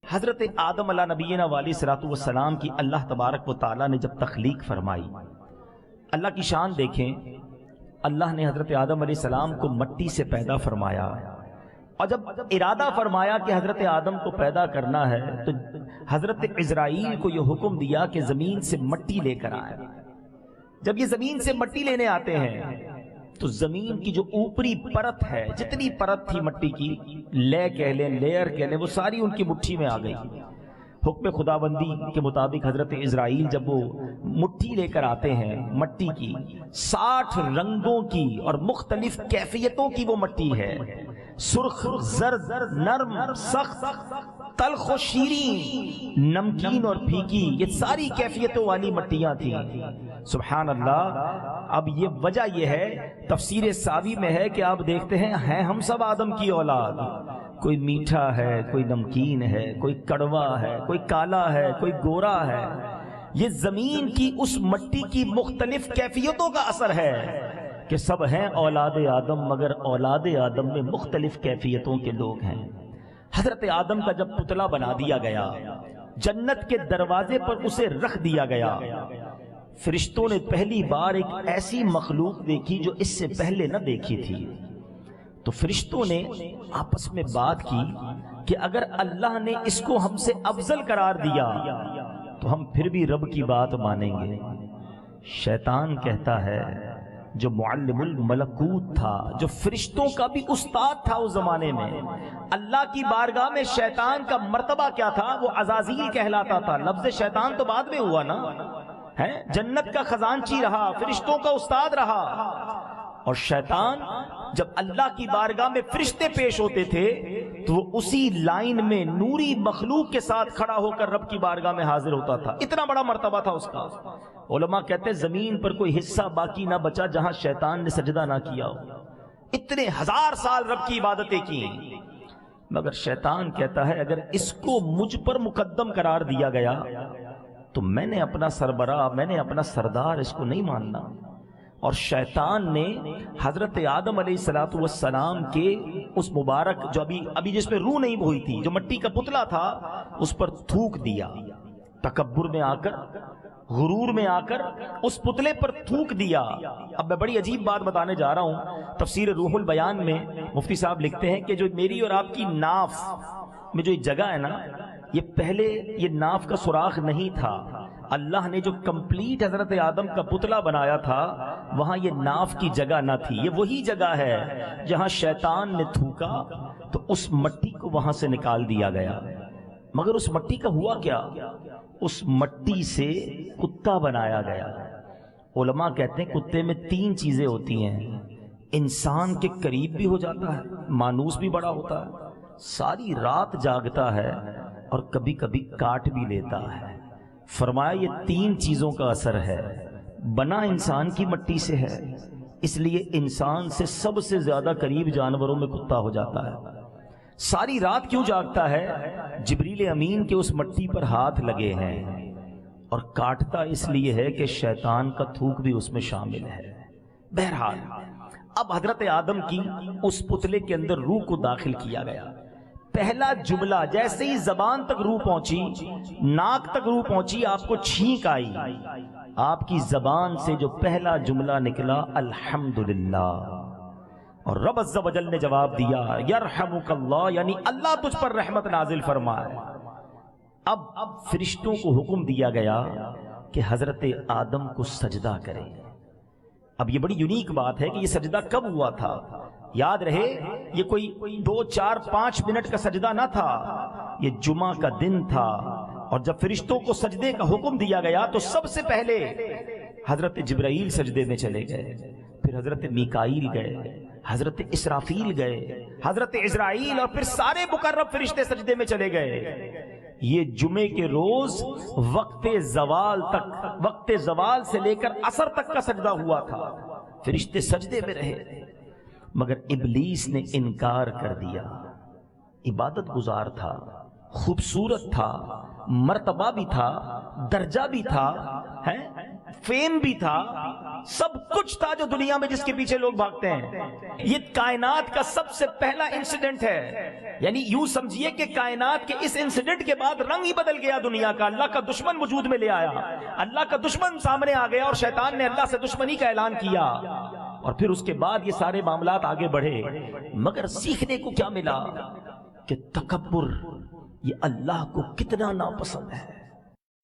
حضرت آدم علیہ نبینا والی صلاۃ والسلام کی اللہ تبارک و تعالیٰ نے جب تخلیق فرمائی، اللہ کی شان دیکھیں، اللہ نے حضرت آدم علیہ السلام کو مٹی سے پیدا فرمایا، اور جب ارادہ فرمایا کہ حضرت آدم کو پیدا کرنا ہے تو حضرت عزرائیل کو یہ حکم دیا کہ زمین سے مٹی لے کر آئے۔ جب یہ زمین سے مٹی لینے آتے ہیں تو زمین کی جو اوپری پرت ہے، جتنی پرت تھی مٹی کی، لے کہہ لیں، لیئر کہہ لیں، وہ ساری ان کی مٹھی میں آ گئی۔ حکم خداوندی کے مطابق حضرت عزرائیل جب وہ مٹھی لے کر آتے ہیں مٹی کی، 60 رنگوں کی اور مختلف کیفیتوں کی وہ مٹی ہے، سرخ، زرد، نرم، سخت، تلخ و شیریں، نمکین اور پھیکی، یہ ساری کیفیتوں والی مٹیاں تھیں۔ سبحان اللہ۔ اب یہ وجہ یہ ہے، تفسیر ساوی میں ہے کہ آپ دیکھتے ہیں ہم سب آدم کی اولاد، کوئی میٹھا ہے، کوئی نمکین ہے، کوئی کڑوا ہے، کوئی کالا ہے، کوئی گورا ہے۔ یہ زمین کی اس مٹی کی مختلف کیفیتوں کا اثر ہے کہ سب ہیں اولاد آدم، مگر اولاد آدم میں مختلف کیفیتوں کے لوگ ہیں۔ حضرت آدم کا جب پتلا بنا دیا گیا، جنت کے دروازے پر اسے رکھ دیا گیا، فرشتوں نے پہلی بار ایک ایسی مخلوق دیکھی جو اس سے پہلے نہ دیکھی تھی۔ تو فرشتوں نے آپس میں بات کی کہ اگر اللہ نے اس کو ہم سے افضل قرار دیا تو ہم پھر بھی رب کی بات مانیں گے۔ شیطان کہتا ہے، جو معلم الملکوت تھا، جو فرشتوں کا بھی استاد تھا اس زمانے میں، اللہ کی بارگاہ میں شیطان کا مرتبہ کیا تھا؟ وہ عزازیل کہلاتا تھا۔ لفظ شیطان تو بعد میں ہوا نا، ہے جنت کا خزانچی رہا، فرشتوں کا استاد رہا۔ اور شیطان جب اللہ کی بارگاہ میں فرشتے پیش ہوتے تھے تو وہ اسی لائن میں نوری مخلوق کے ساتھ کھڑا ہو کر رب کی بارگاہ میں حاضر ہوتا تھا۔ اتنا بڑا مرتبہ تھا اس کا۔ علماء کہتے ہیں زمین پر کوئی حصہ باقی نہ بچا جہاں شیطان نے سجدہ نہ کیا ہو۔ اتنے 1000 سال رب کی عبادتیں کی، مگر شیطان کہتا ہے اگر اس کو مجھ پر مقدم قرار دیا گیا تو میں نے اپنا سربراہ، میں نے اپنا سردار اس کو نہیں ماننا۔ اور شیطان نے حضرت آدم علیہ السلام کے اس مبارک جو ابھی جس میں روح نہیں ہوئی تھی، جو مٹی کا پتلا تھا، اس پر تھوک دیا۔ تکبر میں آ کر، غرور میں آ کر اس پتلے پر تھوک دیا۔ اب میں بڑی عجیب بات بتانے جا رہا ہوں۔ تفسیر روح البیان میں مفتی صاحب لکھتے ہیں کہ جو میری اور آپ کی ناف میں جو جگہ ہے نا، یہ پہلے یہ ناف کا سوراخ نہیں تھا۔ اللہ نے جو کمپلیٹ حضرت آدم کا پتلا بنایا تھا وہاں یہ ناف کی جگہ نہ تھی۔ یہ وہی جگہ ہے جہاں شیطان نے تھوکا تو اس مٹی کو وہاں سے نکال دیا گیا۔ مگر اس مٹی کا ہوا کیا؟ اس مٹی سے کتا بنایا گیا۔ علماء کہتے ہیں کتے میں 3 چیزیں ہوتی ہیں، انسان کے قریب بھی ہو جاتا ہے، مانوس بھی بڑا ہوتا ہے، ساری رات جاگتا ہے، اور کبھی کبھی کاٹ بھی لیتا ہے۔ فرمایا یہ 3 چیزوں کا اثر ہے۔ بنا انسان کی مٹی سے ہے، اس لیے انسان سے سب سے زیادہ قریب جانوروں میں کتا ہو جاتا ہے۔ ساری رات کیوں جاگتا ہے؟ جبریل امین کے اس مٹی پر ہاتھ لگے ہیں، اور کاٹتا اس لیے ہے کہ شیطان کا تھوک بھی اس میں شامل ہے۔ بہرحال اب حضرت آدم کی اس پتلے کے اندر روح کو داخل کیا گیا۔ پہلا جملہ جیسے ہی زبان تک روح پہنچی، ناک تک روح پہنچی، آپ کو چھینک آئی، آپ کی زبان سے جو پہلا جملہ نکلا الحمدللہ، اور رب عز و جل نے جواب دیا یرحمک اللہ، یعنی اللہ تجھ پر رحمت نازل فرمائے۔ اب فرشتوں کو حکم دیا گیا کہ حضرت آدم کو سجدہ کرے۔ اب یہ بڑی یونیک بات ہے کہ یہ سجدہ کب ہوا تھا؟ یاد رہے یہ کوئی 2 4 5 منٹ کا سجدہ نہ تھا، یہ جمعہ کا دن تھا۔ اور جب فرشتوں کو سجدے کا حکم دیا گیا تو سب سے پہلے حضرت جبرائیل سجدے میں چلے گئے، پھر حضرت میکائیل گئے، حضرت اسرافیل گئے، حضرت عزرائیل، اور پھر سارے مقرب فرشتے سجدے میں چلے گئے۔ یہ جمعے کے روز وقت زوال تک، وقت زوال سے لے کر عصر تک کا سجدہ ہوا تھا، فرشتے سجدے میں رہے، مگر ابلیس نے انکار کر دیا۔ عبادت گزار تھا، خوبصورت تھا، مرتبہ بھی تھا، درجہ بھی تھا، فیم بھی تھا، سب کچھ تھا جو دنیا میں جس کے پیچھے لوگ بھاگتے ہیں. یہ کائنات کا سب سے پہلا انسیڈنٹ ہے. یعنی یوں سمجھیے کہ کائنات کے اس انسیڈنٹ کے بعد رنگ ہی بدل گیا دنیا کا. اللہ کا دشمن وجود میں لے آیا, اللہ کا دشمن سامنے آ گیا, اور شیطان نے اللہ سے دشمنی کا اعلان کیا, اور پھر اس کے بعد یہ سارے معاملات آگے بڑھے. مگر سیکھنے کو کیا ملا کہ تکبر یہ اللہ کو کتنا ناپسند ہے.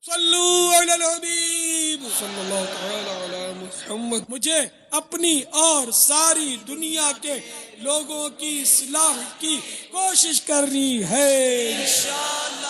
صلو علی الحبیب صلی اللہ تعالی علی محمد. مجھے اپنی اور ساری دنیا کے لوگوں کی اصلاح کی کوشش کرنی ہے انشاءاللہ.